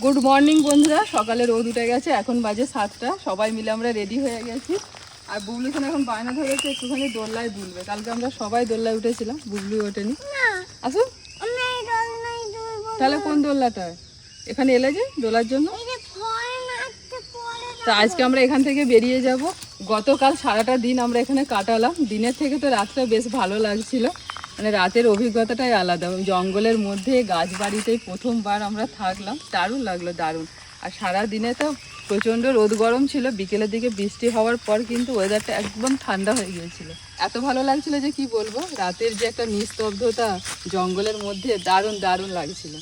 Good morning বন্ধুরা, সকালে রোদ উঠে গেছে, এখন বাজে 7টা। সবাই মিলে আমরা রেডি হয়ে গেছি। আর বুবলুখান এখন বায়না ধরেছে একটুখানি দোলনায় দুলবে। কালকে আমরা সবাই দোলনায় উঠেছিলাম, বুবলু ওঠেনি। আসুন, তাহলে কোন দোলনাটা এখানে এলে যে দোলার জন্য? তা আজকে আমরা এখান থেকে বেরিয়ে যাব। গতকাল সারাটা দিন আমরা এখানে কাটালাম। দিনের থেকে তো রাতটা বেশ ভালো লাগছিল, মানে রাতের অভিজ্ঞতাটাই আলাদা। জঙ্গলের মধ্যে গাছ বাড়িতেই প্রথমবার আমরা থাকলাম, দারুণ লাগলো, দারুণ। আর সারা দিনে তো প্রচণ্ড রোদ গরম ছিল, বিকেলের দিকে বৃষ্টি হওয়ার পর কিন্তু ওয়েদারটা একদম ঠান্ডা হয়ে গিয়েছিল। এত ভালো লাগছিল যে কি বলবো। রাতের যে একটা নিস্তব্ধতা জঙ্গলের মধ্যে, দারুণ দারুণ লাগছিল,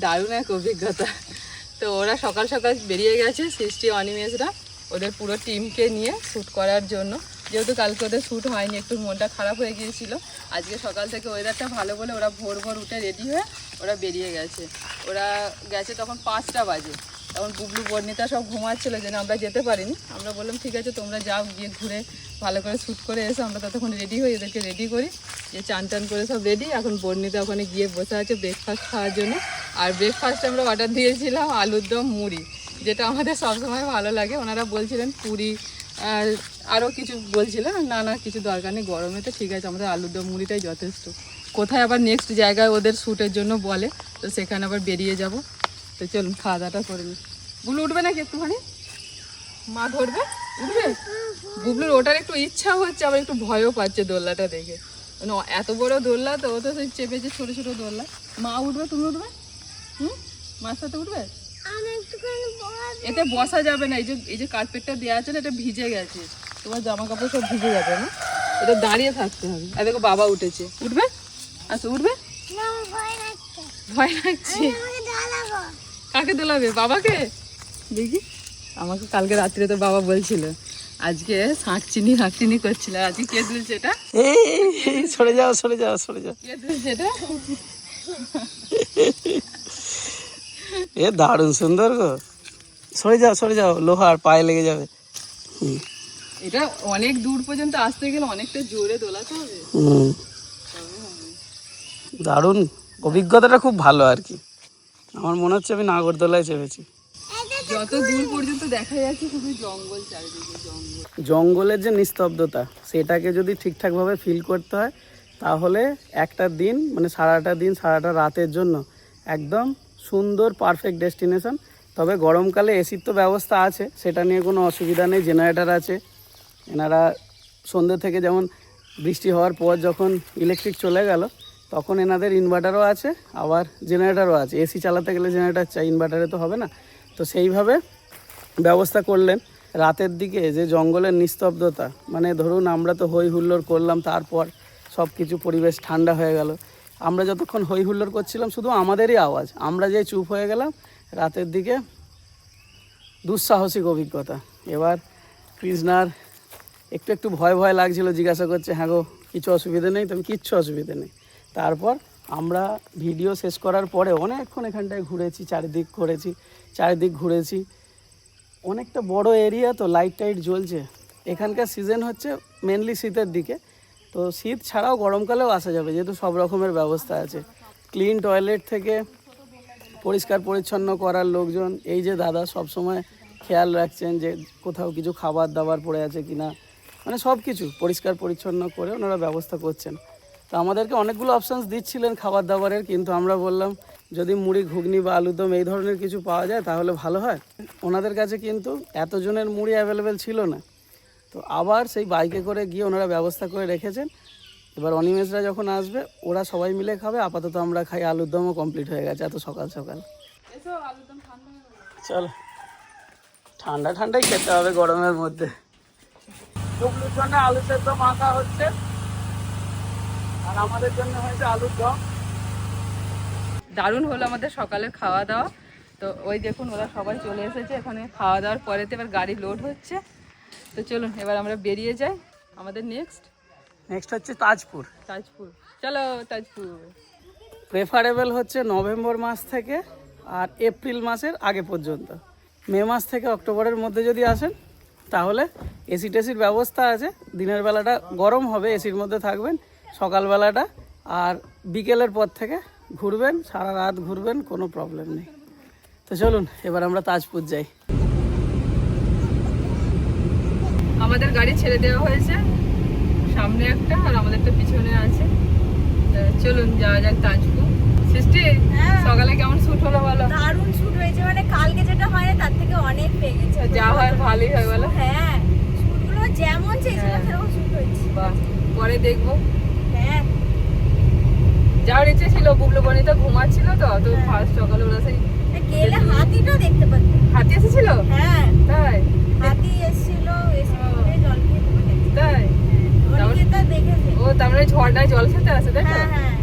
দারুণ এক অভিজ্ঞতা। তো ওরা সকাল সকাল বেরিয়ে গেছে, সৃষ্টি অনিমেষরা ওদের পুরো টিমকে নিয়ে শ্যুট করার জন্য। যেহেতু কালকে ওদের শ্যুট হয়নি, একটু মনটা খারাপ হয়ে গিয়েছিল। আজকে সকাল থেকে ওয়েদারটা ভালো বলে ওরা ভোর ভোর উঠে রেডি হয়ে ওরা বেরিয়ে গেছে। ওরা গেছে তখন 5টা বাজে। তখন বুবলু বর্ণিতা সব ঘুমাচ্ছিলো, যেন আমরা যেতে পারিনি। আমরা বললাম ঠিক আছে তোমরা যাও, গিয়ে ঘুরে ভালো করে শ্যুট করে এসো। আমরা ততক্ষণ রেডি হই, এদেরকে রেডি করি, যে চান টান করে সব রেডি। এখন বর্ণিতা ওখানে গিয়ে বসে আছে ব্রেকফাস্ট খাওয়ার জন্য। আর ব্রেকফাস্টে আমরা অর্ডার দিয়েছিলাম আলুর দম মুড়ি, যেটা আমাদের সবসময় ভালো লাগে। ওনারা বলছিলেন পুরি আর আরও কিছু বলছিলেন, না না কিছু দরকার নেই, গরমে তো ঠিক আছে, আমাদের আলুর দম মুড়িটাই যথেষ্ট। কোথায় আবার নেক্সট জায়গায় ওদের শ্যুটের জন্য বলে, তো সেখানে আবার বেরিয়ে যাব। তো চলুন খাওয়া দাওয়াটা করে নিই। বুবলু উঠবে নাকি একটুখানি? মা ধরবে, উঠবে? বুবলুর ওটার একটু ইচ্ছা হচ্ছে, আবার একটু ভয়ও পাচ্ছে দোলনাটা দেখে। মানে এত বড় দোলনা, তো ও তো সেই চেপেছে ছোটো ছোটো দোলনা। মা উঠবে, তুমি উঠবে? মার সাথে উঠবে? এতে বসা যাবে না, এই যে কার্পেটটা দেওয়া আছে না, এটা ভিজে গেছে, তোমার জামা কাপড় সব ভিজে যাবে না, এটা দাঁড়িয়ে থাকতে হবে। আর দেখো বাবা উঠেছে, উঠবে? আচ্ছা উঠবে? ভয় লাগছে? কাকে দোলাবে? বাবাকে? দেখি, আমাকে কালকে রাত্রে তো বাবা বলছিল আজকে শাঁকচিনি করছিল, আজকে কে দুলছে এটা? সরে যাও সরে যাও সরে যাও। কে দুলছে এটা? এ দারুণ সুন্দর গো, সরে যাও, লোহার পায়ে লেগে যাবে। এটা অনেক দূর পর্যন্ত আসতে গেলে অনেকটা জোরে দোলাতে হবে। দারুণ অভিজ্ঞতাটা খুব ভালো আর কি। আমার মনে হচ্ছে আমি নাগরদোলায় চেপেছি। যত দূর পর্যন্ত দেখা যাচ্ছে শুধু জঙ্গল, চারিদিকে জঙ্গল। জঙ্গলের যে নিস্তব্ধতা, সেটাকে যদি ঠিকঠাকভাবে ফিল করতে হয়, তাহলে একটা দিন মানে সারাটা দিন সারাটা রাতের জন্য একদম সুন্দর পারফেক্ট ডেস্টিনেশন। তবে গরমকালে এসির তো ব্যবস্থা আছে, সেটা নিয়ে কোনো অসুবিধা নেই, জেনারেটার আছে। এনারা সন্ধ্যে থেকে, যেমন বৃষ্টি হওয়ার পর যখন ইলেকট্রিক চলে গেল, তখন এনাদের ইনভার্টারও আছে, আবার জেনারেটারও আছে। এসি চালাতে গেলে জেনারেটার চাই, ইনভার্টারে তো হবে না। তো সেইভাবে ব্যবস্থা করলেন। রাতের দিকে যে জঙ্গলের নিস্তব্ধতা, মানে ধরুন আমরা তো হই হুল্লোড় করলাম, তারপর সব কিছু পরিবেশ ঠান্ডা হয়ে গেল। আমরা যতক্ষণ হই হুল্লোড় করছিলাম শুধু আমাদেরই আওয়াজ, আমরা যে চুপ হয়ে গেলাম। রাতের দিকে দুঃসাহসিক অভিজ্ঞতা। এবার কৃষ্ণার একটু ভয় ভয় লাগছিল, জিজ্ঞাসা করছে হ্যাঁ গো কিছু অসুবিধে নেই? তবে কিচ্ছু অসুবিধে নেই। তারপর আমরা ভিডিও শেষ করার পরে অনেকক্ষণ এখানটায় ঘুরেছি, চারিদিক ঘুরেছি। অনেকটা বড় এরিয়া, তো লাইট টাইট জ্বলছে। এখানকার সিজন হচ্ছে মেনলি শীতের দিকে, তো শীত ছাড়াও গরমকালেও আসা যাবে, যেহেতু সব রকমের ব্যবস্থা আছে। ক্লিন টয়লেট থেকে পরিষ্কার পরিচ্ছন্ন করার লোকজন, এই যে দাদা সব সময় খেয়াল রাখছেন যে কোথাও কিছু খাবার দাবার পড়ে আছে কিনা, মানে সব কিছু পরিষ্কার পরিচ্ছন্ন করে ওনারা ব্যবস্থা করছেন। তো আমাদেরকে অনেকগুলো অপশানস দিচ্ছিলেন খাবার দাবারের, কিন্তু আমরা বললাম যদি মুড়ি ঘুগনি বা আলুদম এই ধরনের কিছু পাওয়া যায় তাহলে ভালো হয়। ওনাদের কাছে কিন্তু এতজনের মুড়ি অ্যাভেলেবেল ছিল না, তো আবার সেই বাইকে করে গিয়ে ওনারা ব্যবস্থা করে রেখেছেন। এবার অনিমেষরা যখন আসবে ওরা সবাই মিলে খাবে। আপাতত আমরা খাই, আলুর দমও কমপ্লিট হয়ে গেছে এত সকাল সকাল। চলো, ঠান্ডাই খেতে হবে গরমের মধ্যে। টুকলুর জন্য আলু সেদ্ধ মাখা হচ্ছে, আর আমাদের জন্য হয়েছে আলুর দম। দারুণ হলো আমাদের সকালের খাওয়া দাওয়া। তো ওই দেখুন ওরা সবাই চলে এসেছে এখানে খাওয়া দাওয়ার পরেতে, এবার গাড়ি লোড হচ্ছে। তো চলুন এবার আমরা বেরিয়ে যাই। আমাদের নেক্সট হচ্ছে তাজপুর। চলো তাজপুর। প্রেফারেবল হচ্ছে নভেম্বর মাস থেকে আর এপ্রিল মাসের আগে পর্যন্ত। মে মাস থেকে অক্টোবরের মধ্যে যদি আসেন তাহলে এসি টেসির ব্যবস্থা আছে। দিনের বেলাটা গরম হবে, এসির মধ্যে থাকবেন, সকালবেলাটা আর বিকেলের পর থেকে ঘুরবেন, সারা রাত ঘুরবেন, কোনো প্রবলেম নেই। তো তো চলুন এবার আমরা তাজপুর যাই। আমাদের গাড়ি ছেড়ে দেওয়া হয়েছে, সামনে একটা আর আমাদের একটা পিছনে আছে। চলুন যাওয়া যাক তাজপুর। সৃষ্টি, সকালে কেমন শুট হলো বলো? দারুণ শুট হয়েছে, মানে কালকে যেটা হয় না তার থেকে অনেক পেয়ে গেছে। যা হয় ভালোই হয় বলো। হ্যাঁ, শুটগুলো যেমন চেয়েছিলাম সেরকম শুট হয়েছে। বাহ, পরে দেখবো। হ্যাঁ, যাওয়ার ইচ্ছে ছিল, বুবলু বনিতা ঘুমাচ্ছিল তো ফার্স্ট সকালে ওরা সেই গেলে হাতিটা দেখতে পাচ্ছি। হাতি এসেছিল। হ্যাঁ, তাই হাতি এসেছিল, এসে ঘুরে জল খেয়ে ঘুরে গেছে। তাই অনেকে তা দেখেছে। ও তার মানে ঝর্ণায় জল খেতে আসে, তাই তো? হ্যাঁ হ্যাঁ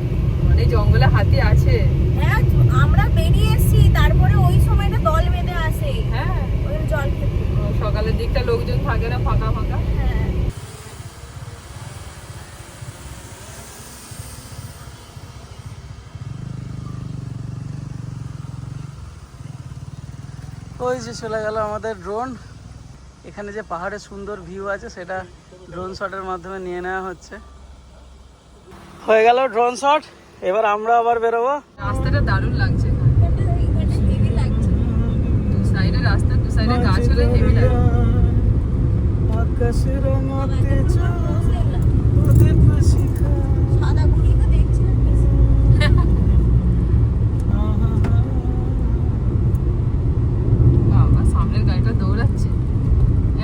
মানে জঙ্গলে হাতি আছে। হ্যাঁ, আমরা বেরিয়ে এসেছি, তারপরে ওই সময়টা দল বেঁধে আসে। হ্যাঁ, ওই জল খেতে। সকালের দিকটা লোকজন থাকে না, ফাঁকা ফাঁকা। হ্যাঁ, ওই যে চলে গেল আমাদের ড্রোন। এখানে যে পাহাড়ের সুন্দর ভিউ আছে সেটা ড্রোন শটের মাধ্যমে নিয়ে নেওয়া হচ্ছে। হয়ে গেল ড্রোন শট, এবার আমরা আবার বেরোবো। রাস্তাটা দারুণ লাগছে, এটা হেভি লাগছে। দু সাইডে রাস্তা, দু সাইডে গাছ হলে হেভি লাগে। আকাশের মধ্যে সাদা গুড়ি তো দেখছি না। বাবা, সামনের গাড়িটা দৌড়াচ্ছে।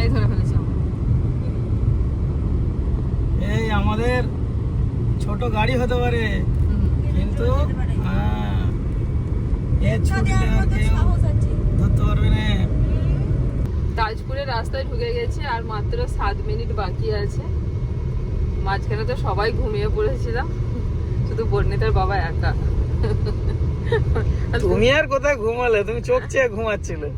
এই ধরে ফেলেছি আমরা। এই আমাদের ছোট গাড়ি হতে পারে কিন্তু এর ছুটিতে আর কেউ সাহস আছে। ধরতে পারবে না। তাজপুরের রাস্তায় ঢুকে গেছে আর মাত্র 7 মিনিট বাকি আছে। মাঝখানে তো সবাই ঘুমিয়ে পড়েছিলাম, শুধু বর্ণিতার বাবা একা। তুমি আর কোথায় ঘুমালে? তুমি চোখ চেয়ে ঘুমাচ্ছিলে।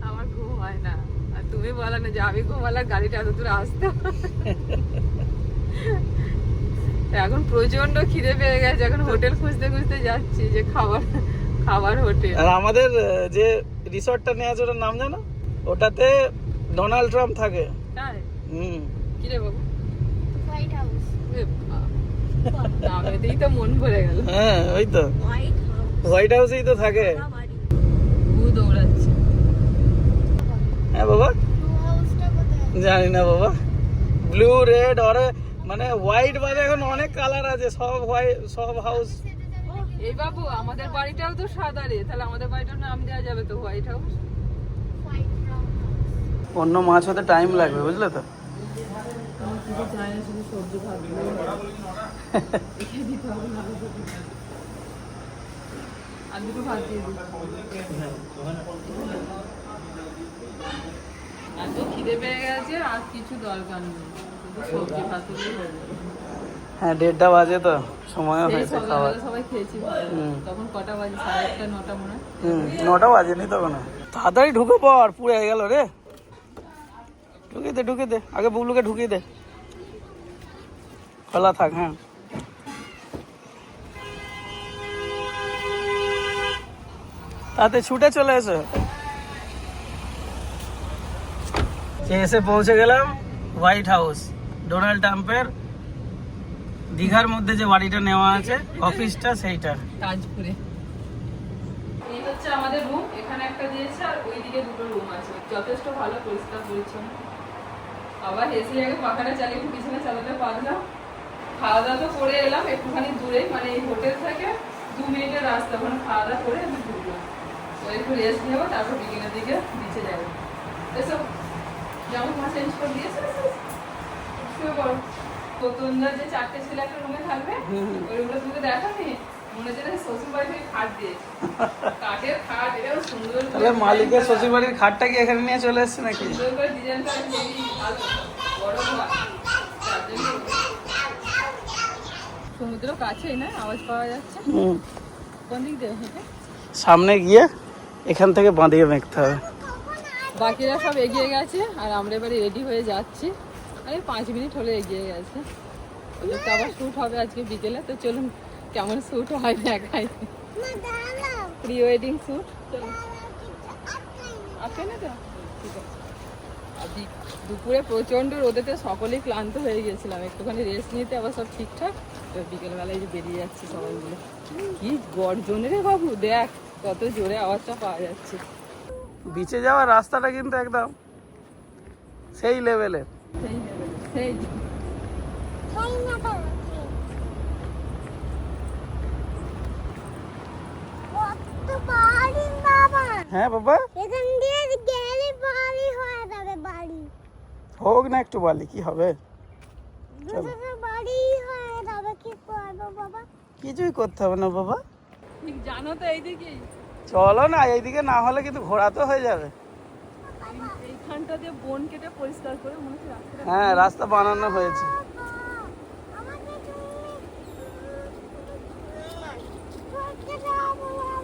আমার ঘুম হয় না, আর তুমি বলো না যে আমি ঘুমালে গাড়িটা এত দূর আসতে। এখন প্রচন্ড খিদে পেয়ে গেছে, এখন হোটেল খুঁজতে খুঁজতে যাচ্ছি যে খাবার হোটেল। আর আমাদের যে রিসর্টটা নেওয়া আছে ওটার নাম জানো? ওটাতে ডোনাল্ড ট্রাম্প থাকে। তাই? হুম। কি রে বাবু? White house. নামেতেই তো মন ভরে গেল। হ্যাঁ ওই তো হোয়াইট হাউস। হোয়াইট হাউসেই তো থাকে। বাড়ি। ভূ দৌড়াচ্ছে। হ্যাঁ বাবা, ব্লু হাউসটা কোথায়? জানি না বাবা। ব্লু, রেড, আর মানে হোয়াইট বাদে এখন অনেক কালার আছে, সব হোয়াইট, সব হাউস। এই বাবু, আমাদের বাড়িটাও তো সাদা রে, তাহলে আমাদের বাড়িটার নাম দেওয়া যাবে তো white house. White brown house. অন্য মাছ হতে টাইম লাগবে, বুঝলে তো? সবজি ভাবি আর দুটো ভাত দিয়ে দিই। এত খিদে পেয়ে গেছে, আর কিছু দরকার নেই, শুধু সবজি ভাত হলেই হয়ে যাবে। হ্যাঁ 1:30 বাজে তো, সময় সেই হয়েছে খাওয়ার। সকালবেলা সবাই খেয়েছি ভালো। তখন কটা বাজে? 8:30 9টা মনে হয়। 9টা বাজেনি তখন। তাড়াতাড়ি ঢুকে পড়, পুড়ে গেল রে। ঢুকে দে আগে, বুবলুকে ঢুকিয়ে দে। খোলা থাক। হ্যাঁ তাতে ছুটে চলে এসো। এসে পৌঁছে গেলাম হোয়াইট হাউস, ডোনাল্ড ট্রাম্পের দীঘার মধ্যে যে বাড়িটা নেওয়া আছে অফিসটা, সেইটা তাজপুরে। এই হচ্ছে আমাদের রুম, এখানে একটা দিয়েছে আর ওইদিকে দুটো রুম আছে, যথেষ্ট ভালো, পরিষ্কার পরিচ্ছন্ন। আবার এসি আগে পাখাটা চালিয়ে একটু পিছনে চালাতে পারলাম। খাওয়া দাওয়া তো করে এলাম একটুখানি দূরে, মানে এই হোটেল থেকে 2 মিনিটের রাস্তা, ওখানে খাওয়া দাওয়া করে আমি ঢুকলাম। তো একটু রেস্ট নেবো, তারপর বিকেলের দিকে নিচে যাবো। এসব যেমন তোমার চেঞ্জ করে দিয়েছে শুয়ে পড়ো। তোমরা যে 4টে ছেলে একটা রুমে থাকবে, ওই রুমটা তুমি দেখানি, মনে হচ্ছে শ্বশুর বাড়ি থেকে খাট দিয়েছে, কাঠের খাট, এটাও সুন্দর। তাহলে মালিকের শ্বশুর বাড়ির খাটটা কি এখানে নিয়ে চলে এসছে নাকি? সুন্দর করে ডিজাইন করা, হেভি ভালো, বড় ঘর। সমুদ্র কাছেই না, আওয়াজ পাওয়া যাচ্ছে। কোন দিক দিয়ে হেঁটে? সামনে গিয়ে এখান থেকে বাঁধিয়ে মেখতে হবে। বাকিরা সব এগিয়ে গেছে আর আমরা এবারে রেডি হয়ে যাচ্ছি। আরে 5 মিনিট হলে এগিয়ে গেছে। ওদেরটা আবার শ্যুট হবে আজকে বিকেলে, তো চলুন কেমন শ্যুট হয় দেখাই। Pre wedding shoot. চলুন আসে না তো, ঠিক আছে। আর দুপুরে প্রচণ্ড রোদেতে সকলেই ক্লান্ত হয়ে গেছিলাম, একটুখানি রেস্ট নিতে আবার সব ঠিকঠাক। তো বিকেলবেলায় যে বেরিয়ে যাচ্ছি সবাই মিলে। কি গর্জন রে বাবু, দেখ কত জোরে আওয়াজটা পাওয়া যাচ্ছে। বিচে যাওয়ার রাস্তাটা কিন্তু একদম সেই লেভেলের। সেই হ্যাঁ বাবা, এখান দিয়ে গেলে বাড়ি হয়ে যাবে, বাড়ি হোক না একটু বালি, কি হবে? বাড়ি হয়ে যাবে, কি করবো বাবা? কিছুই করতে হবে না বাবা, ঠিক জানো তো এইদিকে চলো না, এইদিকে না হলে কিন্তু ঘোরা তো হয়ে যাবে। এইখানটা দিয়ে বন কেটে পরিষ্কার করে মনে হচ্ছে রাস্তাটা হ্যাঁ, রাস্তা বানানো হয়েছে।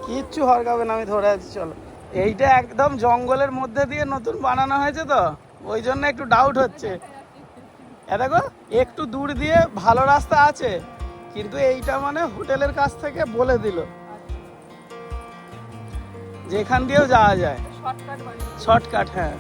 কিচ্ছু হরকাবে না, আমি ধরে আছি, চলো। এইটা একদম জঙ্গলের মধ্যে দিয়ে নতুন বানানো হয়েছে তো, ওই জন্য একটু ডাউট হচ্ছে। এ দেখো, একটু দূর দিয়ে ভালো রাস্তা আছে, কিন্তু এইটা মানে হোটেলের কাছ থেকে বলে দিল যেখান দিয়েও যাওয়া যায়, শর্টকাট বাড়ি। শর্টকাট। হ্যাঁ,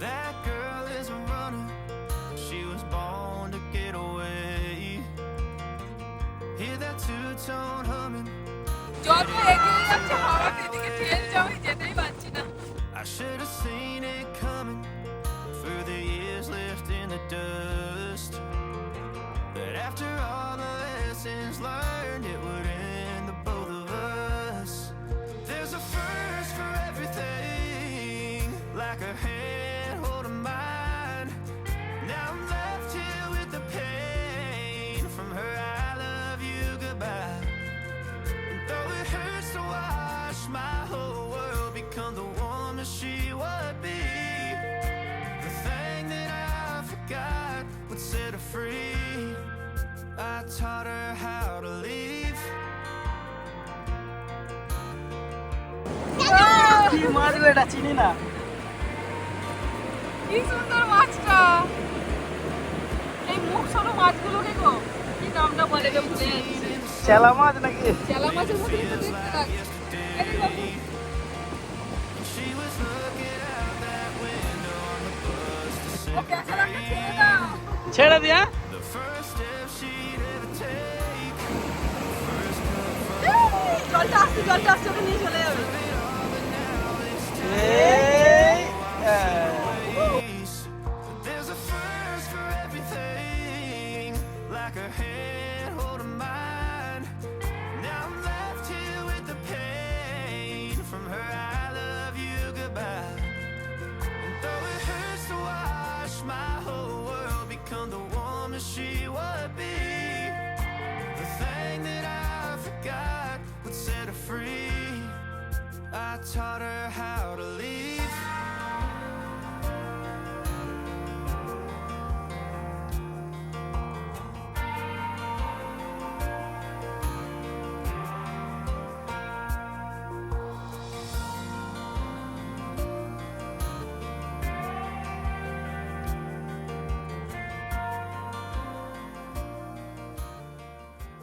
That girl is a runner. She was born to get away. Hear that two-tone humming. যত এগিয়ে যাচ্ছে হাওয়া এদিকে ঠেলছে, আমি যেতেই পারছি না। I should have seen it coming through the years left in the dust. But after all the lessons learned, it would end the both of us. There's a first for everything, like a hand holding mine. Now I'm left here with the pain from her I love you goodbye. And though it hurts to watch my whole world become the woman she would be, the thing that I forgot would set her free. I taught her how to leave. কি মাছ গো এটা, চিনি না। কি সুন্দর মাছটা, এই মুখ সরো মাছগুলোকে গো, কি নামটা বলে গো, ভুলে যাচ্ছি। চেলা মাছ নাকি? চেলা মাছের মতো কিন্তু দেখতে লাগছে। এই বাবু, She was looking out that window on the bus to say ও পেছালাটা ছেড়ে দাও। ছেড়ে দিয়া। the first step she'd ever take. জলটা আসছে, ওকে নিয়ে চলে যাবে। এই, Peace. There's a first for everything, like her hand holding mine. Now I'm left here with the pain from her I love you goodbye. And though it hurts to watch my whole world become the woman she would be, the thing that I forgot would set her free. I taught her how to leave.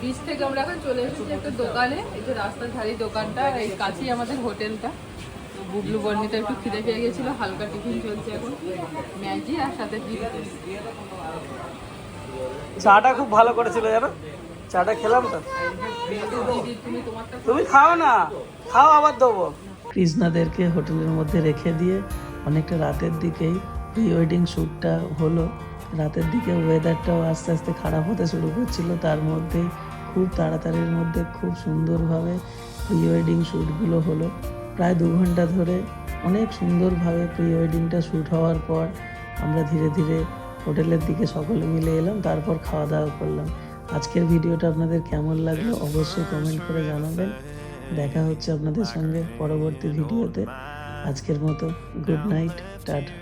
Beach থেকে আমরা এখন চলে এসেছি একটা দোকানে, এই যে রাস্তার ধারে দোকানটা, এই কাছেই আমাদের হোটেলটা। তো বুবলু বর্ণিতে একটু খিদে পেয়ে গেছিল, হালকা টিফিন চলছে এখন, ম্যাগি আর সাথে বিস্কুট। চাটা খুব ভালো করেছিল জানো, চাটা খেলাম তো। দিদি তুমি তোমারটা তুমি খাও না, খাও আবার দেবো। কৃষ্ণাদেরকে হোটেলের মধ্যে রেখে দিয়ে অনেকটা রাতের দিকেই প্রি ওয়েডিং শ্যুটটা হলো। রাতের দিকে ওয়েদারটাও আস্তে আস্তে খারাপ হতে শুরু করছিল, তার মধ্যে খুব তাড়াতাড়ির মধ্যে খুব সুন্দরভাবে প্রি ওয়েডিং শ্যুটগুলো হলো। প্রায় 2 ঘন্টা ধরে অনেক সুন্দরভাবে প্রি ওয়েডিংটা শ্যুট হওয়ার পর আমরা ধীরে ধীরে হোটেলের দিকে সকলে মিলে এলাম, তারপর খাওয়া দাওয়া করলাম। আজকের ভিডিওটা আপনাদের কেমন লাগলো অবশ্যই কমেন্ট করে জানাবেন। দেখা হচ্ছে আপনাদের সঙ্গে পরবর্তী ভিডিওতে। আজকের মতো গুড নাইট, টাটা।